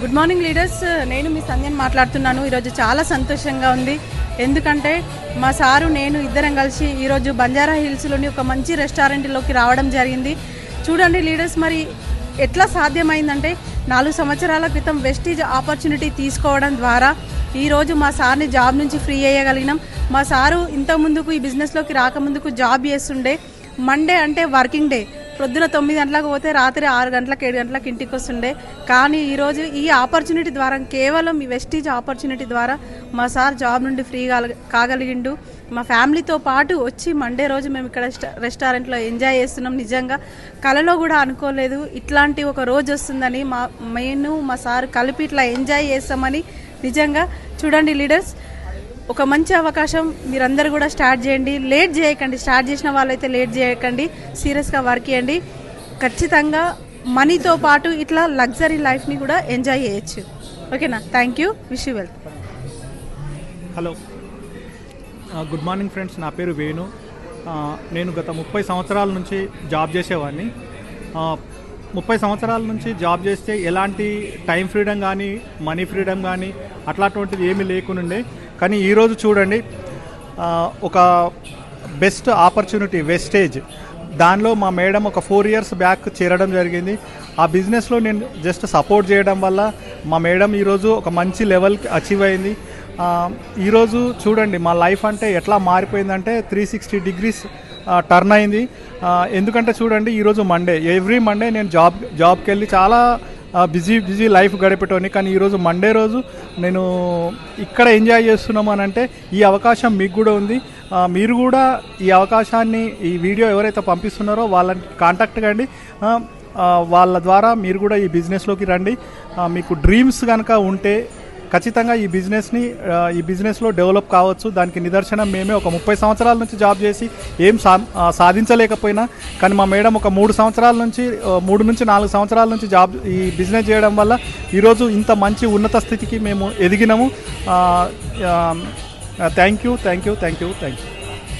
Good morning leaders. నేను మీ సంధ్యని మాట్లాడుతున్నాను. ఈరోజు చాలా సంతోషంగా ఉంది. ఎందుకంటే మా సారు నేను ఇద్దరం కలిసి ఈరోజు బంజారా హిల్స్లోని ఒక మంచి రెస్టారెంట్లోకి రావడం జరిగింది. చూడండి లీడర్స్, మరి ఎట్లా సాధ్యమైందంటే 4 సంవత్సరాల క్రితం వెస్టీజ్ ఆపర్చునిటీ తీసుకోవడం ద్వారా ఈరోజు మా సార్ని జాబ్ నుంచి ఫ్రీ అయ్యగలిగినాం. మా సారు ఇంతకుముందుకు ఈ బిజినెస్లోకి రాకముందుకు జాబ్ చేస్తుండే. మండే అంటే వర్కింగ్ డే, ప్రొద్దున 9 గంటలకు పోతే రాత్రి 6 గంటలకు 7 గంటలకు ఇంటికి వస్తుండే. కానీ ఈరోజు ఈ ఆపర్చునిటీ ద్వారా, కేవలం ఈ వెస్టీజ్ ఆపర్చునిటీ ద్వారా మా సార్ జాబ్ నుండి ఫ్రీ కాగలిగిండు. మా ఫ్యామిలీతో పాటు వచ్చి మండే రోజు మేము ఇక్కడ రెస్టారెంట్లో ఎంజాయ్ చేస్తున్నాం. నిజంగా కలలో కూడా అనుకోలేదు ఇట్లాంటి ఒక రోజు వస్తుందని. మా సార్ కలిపి ఇట్లా ఎంజాయ్ చేస్తామని. నిజంగా చూడండి లీడర్స్, ఒక మంచి అవకాశం. మీరందరూ కూడా స్టార్ట్ చేయండి, లేట్ చేయకండి. స్టార్ట్ చేసిన వాళ్ళైతే లేట్ చేయకండి, సీరియస్గా వర్క్ చేయండి. ఖచ్చితంగా మనీతో పాటు ఇట్లా లగ్జరీ లైఫ్ని కూడా ఎంజాయ్ చేయొచ్చు. ఓకేనా? Thank you. Wish you well. Hello, good morning friends. నా పేరు వేణు. నేను గత 30 సంవత్సరాల నుంచి జాబ్ చేసేవాడిని. 30 సంవత్సరాల నుంచి జాబ్ చేస్తే ఎలాంటి టైం ఫ్రీడమ్ కానీ మనీ ఫ్రీడమ్ కానీ అట్లాంటివి ఏమీ లేకుండే. కానీ ఈరోజు చూడండి, ఒక బెస్ట్ ఆపర్చునిటీ వెస్టేజ్, దానిలో మా మేడం ఒక 4 ఇయర్స్ బ్యాక్ చేరడం జరిగింది. ఆ బిజినెస్లో నేను జస్ట్ సపోర్ట్ చేయడం వల్ల మా మేడం ఈరోజు ఒక మంచి లెవెల్కి అచీవ్ అయింది. ఈరోజు చూడండి మా లైఫ్ అంటే ఎట్లా మారిపోయిందంటే 360 డిగ్రీస్ టర్న్ అయింది. ఎందుకంటే చూడండి, ఈరోజు మండే, ఎవ్రీ మండే నేను జాబ్కి వెళ్ళి చాలా బిజీ లైఫ్ గడిపేటోని. కానీ ఈరోజు మండే రోజు నేను ఇక్కడ ఎంజాయ్ చేస్తున్నాము అని అంటే ఈ అవకాశం మీకు కూడా ఉంది. మీరు కూడా ఈ అవకాశాన్ని, ఈ వీడియో ఎవరైతే పంపిస్తున్నారో వాళ్ళని కాంటాక్ట్ కండి. వాళ్ళ ద్వారా మీరు కూడా ఈ బిజినెస్లోకి రండి. మీకు డ్రీమ్స్ కనుక ఉంటే ఖచ్చితంగా ఈ బిజినెస్లో డెవలప్ కావచ్చు. దానికి నిదర్శనం మేమే. ఒక 30 సంవత్సరాల నుంచి జాబ్ చేసి ఏం సాధించలేకపోయినా, కానీ మా మేడం ఒక 3 నుంచి 4 సంవత్సరాల నుంచి ఈ బిజినెస్ చేయడం వల్ల ఈరోజు ఇంత మంచి ఉన్నత స్థితికి మేము ఎదిగినాము. Thank you.